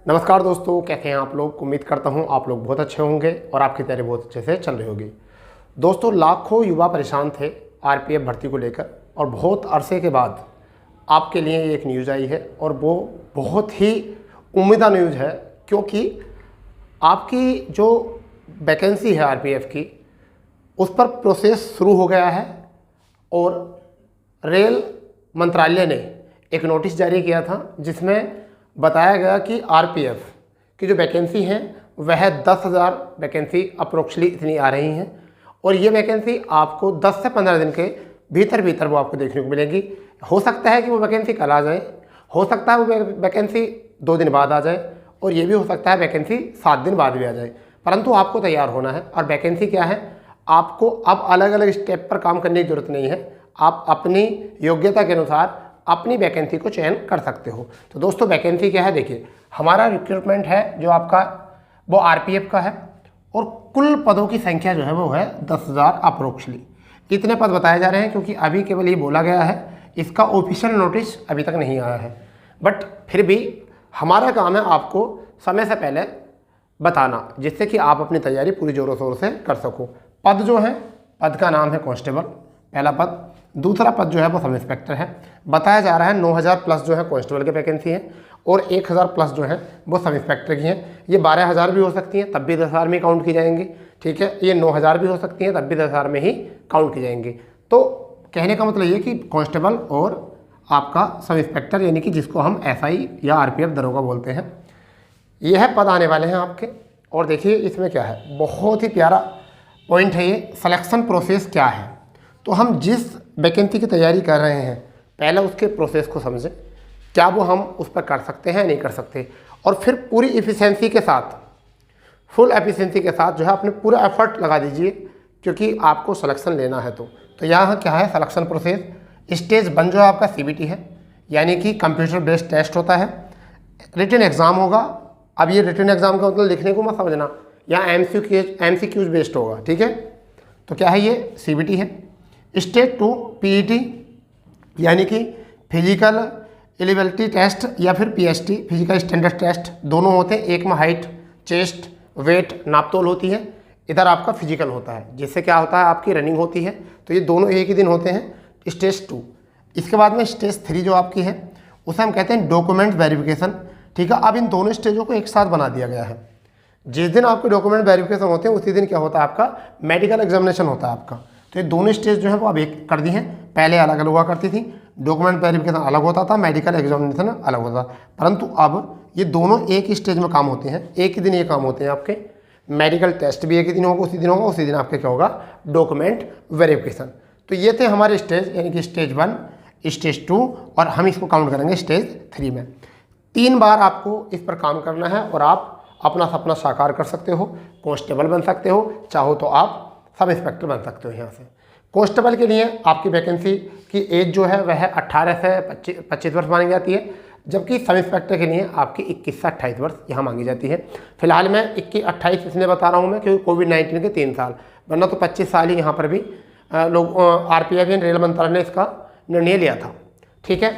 नमस्कार दोस्तों, कैसे हैं आप लोग। उम्मीद करता हूं आप लोग बहुत अच्छे होंगे और आपकी तैयारी बहुत अच्छे से चल रही होगी। दोस्तों, लाखों युवा परेशान थे आरपीएफ भर्ती को लेकर और बहुत अरसे के बाद आपके लिए एक न्यूज़ आई है और वो बहुत ही उम्मीदा न्यूज़ है, क्योंकि आपकी जो वैकेंसी है आरपीएफ की उस पर प्रोसेस शुरू हो गया है और रेल मंत्रालय ने एक नोटिस जारी किया था जिसमें बताया गया कि आरपीएफ की जो वैकेंसी हैं वह 10,000 वैकेंसी अप्रोक्सली इतनी आ रही हैं और ये वैकेंसी आपको 10 से 15 दिन के भीतर वो आपको देखने को मिलेगी। हो सकता है कि वो वैकेंसी कल आ जाए, हो सकता है वो वैकेंसी 2 दिन बाद आ जाए और ये भी हो सकता है वैकेंसी 7 दिन बाद भी आ जाए, परंतु आपको तैयार होना है। और वैकेंसी क्या है, आपको अब अलग अलग स्टेप पर काम करने की ज़रूरत नहीं है, आप अपनी योग्यता के अनुसार अपनी वैकेंसी को चयन कर सकते हो। तो दोस्तों, वैकेंसी क्या है, देखिए हमारा रिक्रूटमेंट है जो आपका वो आरपीएफ का है और कुल पदों की संख्या जो है वो है 10,000 अप्रोक्सली। इतने पद बताए जा रहे हैं क्योंकि अभी केवल ये बोला गया है, इसका ऑफिशियल नोटिस अभी तक नहीं आया है, बट फिर भी हमारा काम है आपको समय से पहले बताना, जिससे कि आप अपनी तैयारी पूरी ज़ोरों शोर से कर सको। पद जो है, पद का नाम है कांस्टेबल, पहला पद। दूसरा पद जो है वो सब इंस्पेक्टर है। बताया जा रहा है 9,000 प्लस जो है कांस्टेबल की वैकेंसी है और 1,000 प्लस जो है वो सब इंस्पेक्टर की हैं। ये 12,000 भी हो सकती हैं, तब भी 10,000 में काउंट की जाएंगी, ठीक है। ये 9,000 भी हो सकती हैं, तब भी 10,000 में ही काउंट की जाएंगी। तो कहने का मतलब ये कि कांस्टेबल और आपका सब इंस्पेक्टर, यानी कि जिसको हम एसआई या आरपीएफ दरोगा बोलते हैं, ये है पद आने वाले हैं आपके। और देखिए इसमें क्या है, बहुत ही प्यारा पॉइंट है ये, सिलेक्शन प्रोसेस क्या है। तो हम जिस वैकेंसी की तैयारी कर रहे हैं पहले उसके प्रोसेस को समझें, क्या वो हम उस पर कर सकते हैं, नहीं कर सकते, और फिर पूरी एफिशिएंसी के साथ, फुल एफिशिएंसी के साथ जो है अपने पूरा एफर्ट लगा दीजिए, क्योंकि आपको सिलेक्शन लेना है। तो यहाँ क्या है सिलेक्शन प्रोसेस। स्टेज 1 जो है आपका सीबीटी है, यानी कि कंप्यूटर बेस्ड टेस्ट होता है। रिटन एग्ज़ाम होगा। अब ये रिटन एग्ज़ाम का मतलब लिखने को मत समझना, या एमसीक्यूज बेस्ड होगा, ठीक है। तो क्या है, ये सीबीटी है। स्टेज 2 पीईटी, यानी कि फिजिकल एलिजिबिलिटी टेस्ट या फिर पीएसटी, फिजिकल स्टैंडर्ड टेस्ट, दोनों होते हैं। एक में हाइट, चेस्ट, वेट, नापतोल होती है, इधर आपका फिजिकल होता है, जिससे क्या होता है आपकी रनिंग होती है। तो ये दोनों एक ही दिन होते हैं, स्टेज 2। इसके बाद में स्टेज 3 जो आपकी है उसे हम कहते हैं डॉक्यूमेंट वेरिफिकेशन, ठीक है। अब इन दोनों स्टेजों को एक साथ बना दिया गया है। जिस दिन आपके डॉक्यूमेंट वेरिफिकेशन होते हैं उसी दिन क्या होता है, आपका मेडिकल एग्जामिनेशन होता है आपका। तो ये दोनों स्टेज जो है वो अब एक कर दी हैं, पहले अलग अलग हुआ करती थी। डॉक्यूमेंट वेरिफिकेशन अलग होता था, मेडिकल एग्जामिनेशन अलग होता था, परंतु अब ये दोनों एक ही स्टेज में काम होते हैं, एक ही दिन ये काम होते हैं आपके। मेडिकल टेस्ट भी एक ही दिन होगा, उसी दिन होगा, उसी दिन आपके क्या होगा, डॉक्यूमेंट वेरिफिकेशन। तो ये थे हमारे स्टेज, यानी कि स्टेज 1, स्टेज 2 और हम इसको काउंट करेंगे स्टेज 3 में। 3 बार आपको इस पर काम करना है और आप अपना सपना साकार कर सकते हो, कांस्टेबल बन सकते हो, चाहो तो आप सब इंस्पेक्टर बन सकते हो। यहाँ से कांस्टेबल के लिए आपकी वैकेंसी की एज जो है वह 18 से 25 वर्ष मांगी जाती है, जबकि सब इंस्पेक्टर के लिए आपकी 21 से 28 वर्ष यहाँ मांगी जाती है। फिलहाल मैं 21-28 इसलिए बता रहा हूँ मैं, क्योंकि कोविड-19 के 3 साल, वरना तो 25 साल ही यहाँ पर भी लोग आरपीएफ रेल मंत्रालय ने इसका निर्णय लिया था, ठीक है।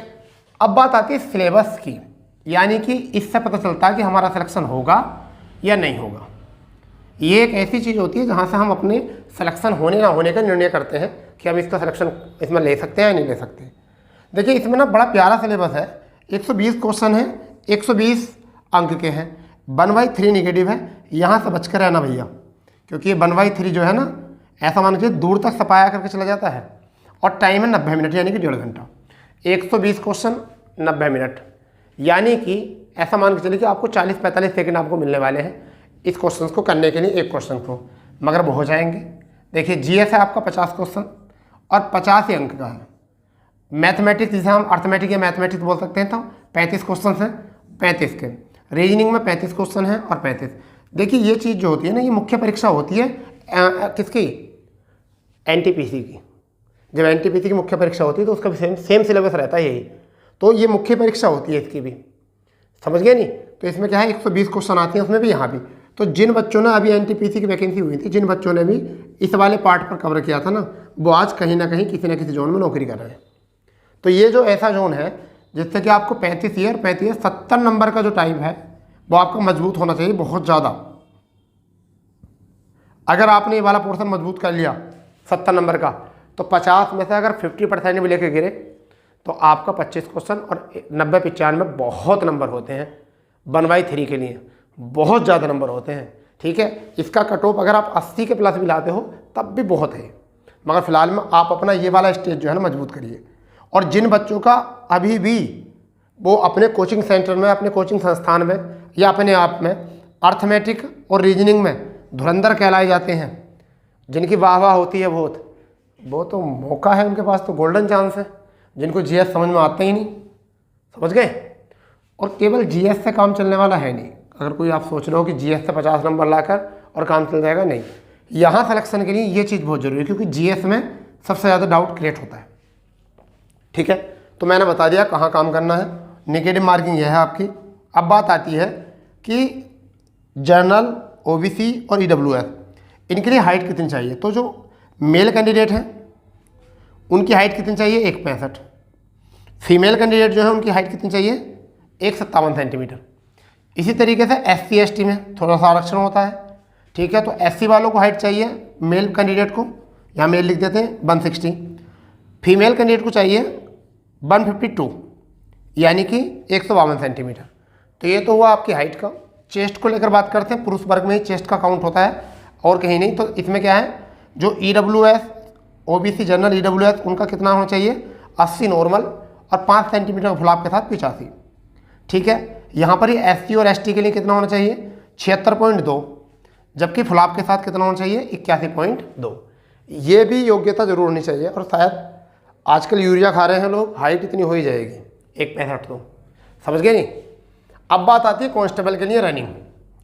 अब बात आती है सिलेबस की, यानी कि इससे पता चलता है कि हमारा सिलेक्शन होगा या नहीं होगा। ये एक ऐसी चीज़ होती है जहाँ से हम अपने सिलेक्शन होने ना होने का निर्णय करते हैं कि हम इसका सिलेक्शन इसमें ले सकते हैं या नहीं ले सकते। देखिए इसमें ना बड़ा प्यारा सिलेबस है, 120 क्वेश्चन है, 120 अंक के हैं, 1/3 निगेटिव है। यहाँ से बच कर रहना भैया, क्योंकि ये 1/3 जो है ना, ऐसा मान के दूर तक सपाया करके चला जाता है और टाइम है 90 मिनट, यानी कि 1.5 घंटा। 120 क्वेश्चन 90 मिनट, यानी कि ऐसा मान के चलिए कि आपको 40-45 सेकेंड आपको मिलने वाले हैं इस क्वेश्चन को करने के लिए, एक क्वेश्चन को, मगर वो हो जाएंगे। देखिए जीएस है आपका 50 क्वेश्चन और 50 ही अंक का है। मैथमेटिक्स, जिसे हम अर्थमेटिक या मैथमेटिक्स बोल सकते हैं, तो 35 क्वेश्चन हैं, 35 के। रीजनिंग में 35 क्वेश्चन हैं और 35। देखिए ये चीज़ जो होती है ना, ये मुख्य परीक्षा होती है किसकी, एनटीपीसी की। जब एनटीपीसी की मुख्य परीक्षा होती है तो उसका भी सेम सिलेबस रहता है यही, तो ये मुख्य परीक्षा होती है इसकी भी, समझ गए नहीं। तो इसमें क्या है, 120 क्वेश्चन आती हैं, उसमें भी यहाँ भी। तो जिन बच्चों ने अभी एनटीपीसी की वैकेंसी हुई थी, जिन बच्चों ने भी इस वाले पार्ट पर कवर किया था ना, वो आज कहीं ना कहीं किसी न किसी जोन में नौकरी कर रहे हैं। तो ये जो ऐसा जोन है जिससे कि आपको 35 ईयर 70 नंबर का जो टाइप है वो आपका मजबूत होना चाहिए बहुत ज़्यादा। अगर आपने ये वाला पोर्शन मजबूत कर लिया 70 नंबर का, तो 50 में से अगर 50% भी लेके गिरे तो आपका 25 क्वेश्चन और 90-95 बहुत नंबर होते हैं। 1/3 के लिए बहुत ज़्यादा नंबर होते हैं। ठीक है, इसका कट ऑफ अगर आप 80 के प्लस भी लाते हो तब भी बहुत है, मगर फिलहाल में आप अपना ये वाला स्टेज जो है ना मजबूत करिए। और जिन बच्चों का अभी भी वो अपने कोचिंग सेंटर में, अपने कोचिंग संस्थान में या अपने आप में अर्थमेटिक और रीजनिंग में धुरंधर कहलाए जाते हैं, जिनकी वाह वाह होती है बहुत, वो तो मौका है उनके पास, तो गोल्डन चांस है। जिनको जीएस समझ में आता ही नहीं, समझ गए। और केवल जीएस से काम चलने वाला है नहीं। अगर कोई आप सोच रहे हो कि जीएस से 50 नंबर लाकर और काम चल जाएगा, नहीं। यहाँ सिलेक्शन के लिए ये चीज़ बहुत जरूरी है, क्योंकि जीएस में सबसे ज़्यादा डाउट क्रिएट होता है। ठीक है, तो मैंने बता दिया कहाँ काम करना है। नेगेटिव मार्किंग यह है आपकी। अब बात आती है कि जनरल, ओबीसी और ईडब्ल्यूएस, इनके लिए हाइट कितनी चाहिए। तो जो मेल कैंडिडेट हैं उनकी हाइट कितनी चाहिए, 1.65। फीमेल कैंडिडेट जो है उनकी हाइट कितनी चाहिए, 1.57 सेंटीमीटर। इसी तरीके से SC ST में थोड़ा सा आरक्षण होता है। ठीक है, तो SC वालों को हाइट चाहिए, मेल कैंडिडेट को यहाँ मेल लिख देते हैं 160, फीमेल कैंडिडेट को चाहिए 152, यानी कि 152 सेंटीमीटर। तो ये तो हुआ आपकी हाइट का। चेस्ट को लेकर बात करते हैं, पुरुष वर्ग में ही चेस्ट का काउंट होता है और कहीं नहीं। तो इसमें क्या है, जो EWS, OBC, जनरल, EWS, उनका कितना होना चाहिए, 80 नॉर्मल और 5 सेंटीमीटर फुलाव के साथ 85। ठीक है, यहाँ पर ये SC और ST के लिए कितना होना चाहिए, 76.2, जबकि फुलाव के साथ कितना होना चाहिए, 81.2। ये भी योग्यता जरूर होनी चाहिए। और शायद आजकल यूरिया खा रहे हैं लोग, हाइट इतनी हो ही जाएगी 1.65, तो समझ गए नहीं। अब बात आती है कांस्टेबल के लिए रनिंग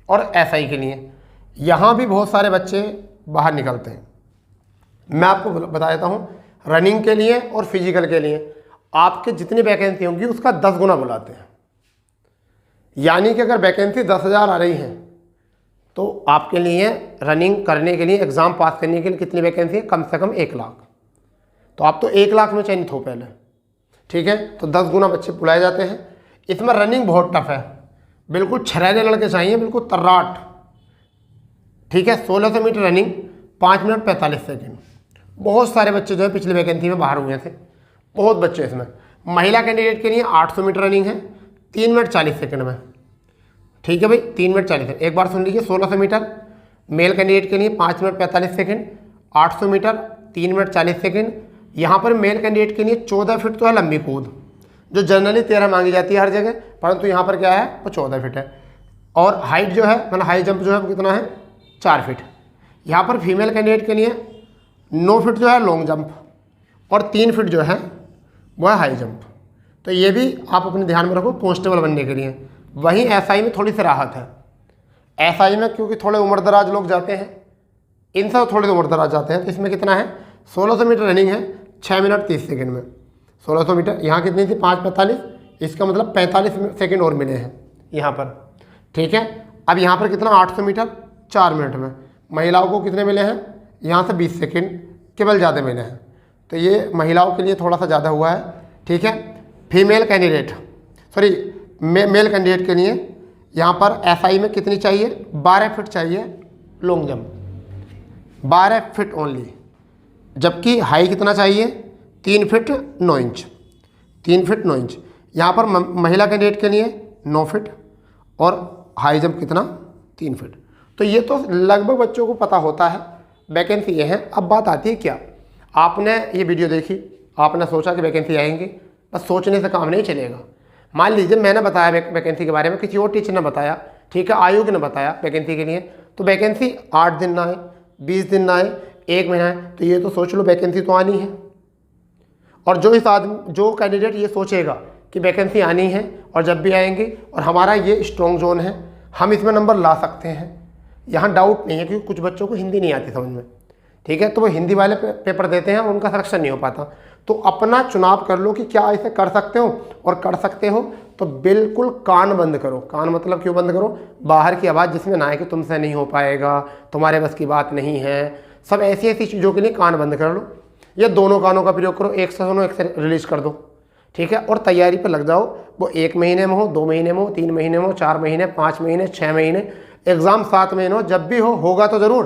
और SI के लिए। यहाँ भी बहुत सारे बच्चे बाहर निकलते हैं। मैं आपको बता देता हूँ, रनिंग के लिए और फिजिकल के लिए आपके जितनी वैकेंसी होंगी उसका 10 गुना बुलाते हैं। यानी कि अगर वैकेंसी 10,000 आ रही है तो आपके लिए रनिंग करने के लिए, एग्ज़ाम पास करने के लिए कितनी वैकेंसी है, कम से कम 1 लाख। तो आप तो 1 लाख में चयनित हो पहले। ठीक है, तो 10 गुना बच्चे बुलाए जाते हैं। इसमें रनिंग बहुत टफ है, बिल्कुल छरेले लड़के चाहिए, बिल्कुल तर्राट। ठीक है, 1600 मीटर रनिंग 5 मिनट 45 सेकेंड। बहुत सारे बच्चे जो है पिछली वैकेंसी में बाहर हुए थे, बहुत बच्चे इसमें। महिला कैंडिडेट के लिए 800 मीटर रनिंग है 3 मिनट 40 सेकेंड में। ठीक है भाई, 3 मिनट 40 सेकेंड। एक बार सुन लीजिए, 1600 मीटर मेल कैंडिडेट के लिए 5 minute 45 second, 800 metre 3 minute 40 second. यहाँ पर मेल कैंडिडेट के लिए 14 फीट तो है लंबी कूद, जो जनरली 13 मांगी जाती है हर जगह, परंतु यहाँ पर क्या है, वो 14 फीट है। और हाइट जो है, मतलब हाई जंप जो है वो कितना है, 4 फीट। यहाँ पर फीमेल कैंडिडेट के लिए 9 फीट जो है लॉन्ग जंप और 3 फीट जो है वो है हाई जंप। तो ये भी आप अपने ध्यान में रखो कांस्टेबल बनने के लिए। वहीं SI में थोड़ी सी राहत है। SI में क्योंकि थोड़े उम्रदराज लोग जाते हैं, इन सब थोड़े उम्रदराज जाते हैं, तो इसमें कितना है, 1600 मीटर रनिंग है 6 मिनट 30 सेकेंड में। 1600 मीटर यहाँ कितनी थी, 5:45, इसका मतलब 45 सेकेंड और मिले हैं यहाँ पर। ठीक है, अब यहाँ पर कितना, 800 मीटर 4 मिनट में। महिलाओं को कितने मिले हैं, यहाँ से 20 सेकेंड केवल ज़्यादा मिले हैं, तो ये महिलाओं के लिए थोड़ा सा ज़्यादा हुआ है। ठीक है, female candidate, sorry male candidate के लिए यहाँ पर SI में कितनी चाहिए, 12 फीट चाहिए लॉन्ग जंप, 12 फीट ओनली। जबकि हाई कितना चाहिए, 3 फीट 9 इंच, 3 फीट 9 इंच। यहाँ पर महिला कैंडिडेट के लिए 9 फीट और हाई जंप कितना, 3 फीट। तो ये तो लगभग बच्चों को पता होता है, वैकेंसी ये है। अब बात आती है क्या, आपने ये वीडियो देखी, आपने सोचा कि वैकेंसी आएंगी, बस सोचने से काम नहीं चलेगा। मान लीजिए मैंने बताया वैकेंसी के बारे में, किसी और टीचर ने बताया, ठीक है, आयोग ने बताया वैकेंसी के लिए, तो वैकेंसी 8 दिन ना आए, 20 दिन ना आए, 1 महीना है, तो ये तो सोच लो वैकेंसी तो आनी है। और जो कैंडिडेट ये सोचेगा कि वैकेंसी आनी है और जब भी आएंगी और हमारा ये स्ट्रॉन्ग जोन है, हम इसमें नंबर ला सकते हैं, यहाँ डाउट नहीं है, क्योंकि कुछ बच्चों को हिंदी नहीं आती समझ में। ठीक है, तो वो हिंदी वाले पेपर देते हैं और उनका सिलेक्शन नहीं हो पाता। तो अपना चुनाव कर लो कि क्या इसे कर सकते हो, और कर सकते हो तो बिल्कुल कान बंद करो। कान मतलब क्यों बंद करो, बाहर की आवाज़ जिसमें ना है कि तुमसे नहीं हो पाएगा, तुम्हारे बस की बात नहीं है, सब ऐसी ऐसी चीज़ों के लिए कान बंद कर लो। ये दोनों कानों का प्रयोग करो, एक से सुनो एक से रिलीज कर दो। ठीक है, और तैयारी पर लग जाओ। वो 1 महीने में हो, 2 महीने में हो, 3 महीने में हो, 4 महीने, 5 महीने, 6 महीने, एग्ज़ाम 7 महीने हो, जब भी हो, होगा तो ज़रूर।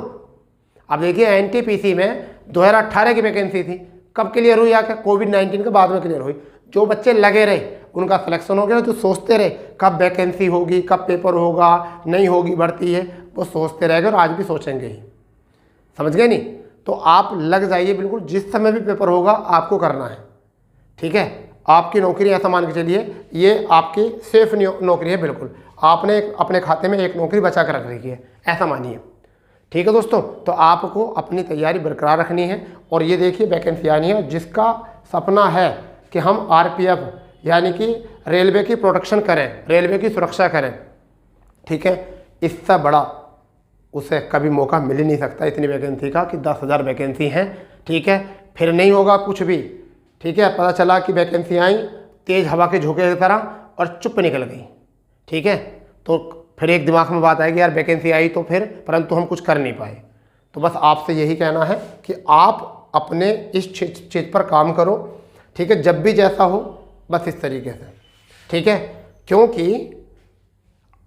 अब देखिए एनटीपीसी में 2018 की वैकेंसी थी, कब क्लियर हुई आकर? कोविड-19 के बाद में क्लियर हुई। जो बच्चे लगे रहे उनका सिलेक्शन हो गया। जो सोचते रहे कब वैकेंसी होगी, कब पेपर होगा, नहीं होगी भर्ती है, वो सोचते रहेंगे और आज भी सोचेंगे ही। समझ गए नहीं? तो आप लग जाइए बिल्कुल, जिस समय भी पेपर होगा आपको करना है। ठीक है, आपकी नौकरी ऐसा मान के चलिए ये आपकी सेफ नौकरी है, बिल्कुल आपने अपने खाते में एक नौकरी बचा कर रख रखी है, ऐसा मानिए। ठीक है दोस्तों, तो आपको अपनी तैयारी बरकरार रखनी है। और ये देखिए वैकेंसी आनी है, जिसका सपना है कि हम आरपीएफ यानी कि रेलवे की प्रोटेक्शन करें, रेलवे की सुरक्षा करें, ठीक है, इससे बड़ा उसे कभी मौका मिल ही नहीं सकता इतनी वैकेंसी का कि 10,000 वैकेंसी हैं। ठीक है, फिर नहीं होगा कुछ भी। ठीक है, पता चला कि वैकेंसी आई तेज़ हवा के झोंके की तरह और चुप निकल गई। ठीक है, तो फिर एक दिमाग में बात आएगी यार वैकेंसी आई तो फिर, परंतु हम कुछ कर नहीं पाए। तो बस आपसे यही कहना है कि आप अपने इस चीज़ पर काम करो। ठीक है, जब भी जैसा हो बस इस तरीके से। ठीक है, क्योंकि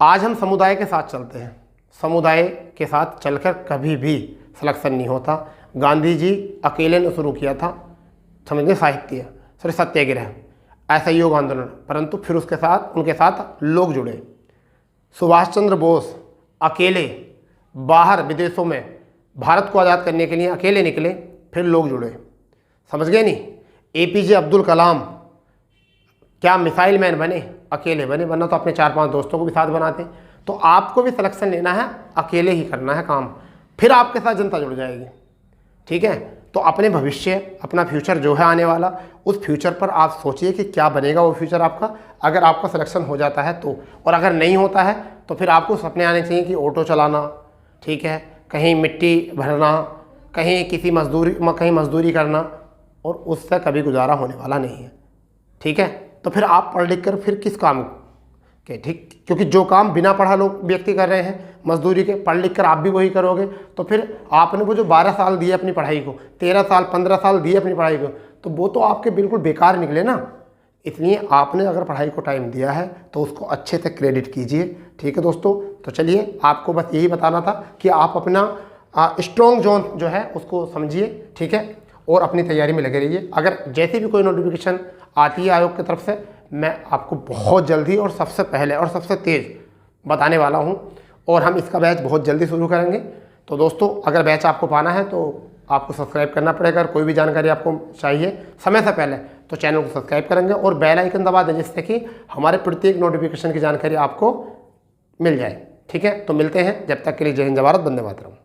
आज हम समुदाय के साथ चलते हैं, समुदाय के साथ चलकर कभी भी सिलेक्शन नहीं होता। गांधी जी अकेले ने शुरू किया था, समझिए सत्याग्रह, असहयोग आंदोलन, परंतु फिर उसके साथ उनके साथ लोग जुड़े। सुभाष चंद्र बोस अकेले बाहर विदेशों में भारत को आज़ाद करने के लिए अकेले निकले, फिर लोग जुड़े। समझ गए नहीं? एपीजे अब्दुल कलाम क्या मिसाइल मैन बने? अकेले बने, वरना तो अपने 4-5 दोस्तों को भी साथ बनाते। तो आपको भी सिलेक्शन लेना है, अकेले ही करना है काम, फिर आपके साथ जनता जुड़ जाएगी। ठीक है, तो अपने भविष्य, अपना फ्यूचर जो है आने वाला, उस फ्यूचर पर आप सोचिए कि क्या बनेगा वो फ्यूचर आपका, अगर आपका सिलेक्शन हो जाता है तो। और अगर नहीं होता है तो फिर आपको सपने आने चाहिए कि ऑटो चलाना, ठीक है, कहीं मिट्टी भरना, कहीं कहीं मजदूरी करना, और उससे कभी गुजारा होने वाला नहीं है। ठीक है, तो फिर आप पढ़ लिख कर फिर किस काम के? ठीक, क्योंकि जो काम बिना पढ़ा लोग व्यक्ति कर रहे हैं मजदूरी के, पढ़ लिख कर आप भी वही करोगे। तो फिर आपने वो जो 12 साल दिए अपनी पढ़ाई को, 13 साल 15 साल दिए अपनी पढ़ाई को, तो वो तो आपके बिल्कुल बेकार निकले ना। इसलिए आपने अगर पढ़ाई को टाइम दिया है तो उसको अच्छे से क्रेडिट कीजिए। ठीक है दोस्तों, तो चलिए आपको बस यही बताना था कि आप अपना स्ट्रॉन्ग जोन जो है उसको समझिए। ठीक है, और अपनी तैयारी में लगे रहिए। अगर जैसी भी कोई नोटिफिकेशन आती है आयोग की तरफ से, मैं आपको बहुत जल्दी और सबसे पहले और सबसे तेज़ बताने वाला हूं, और हम इसका बैच बहुत जल्दी शुरू करेंगे। तो दोस्तों, अगर बैच आपको पाना है तो आपको सब्सक्राइब करना पड़ेगा। अगर कोई भी जानकारी आपको चाहिए समय से पहले तो चैनल को सब्सक्राइब करेंगे और बेल आइकन दबा दें, जिससे कि हमारे प्रत्येक नोटिफिकेशन की जानकारी आपको मिल जाए। ठीक है, तो मिलते हैं, जब तक के लिए जय हिंद, जय भारत, वंदे मातरम।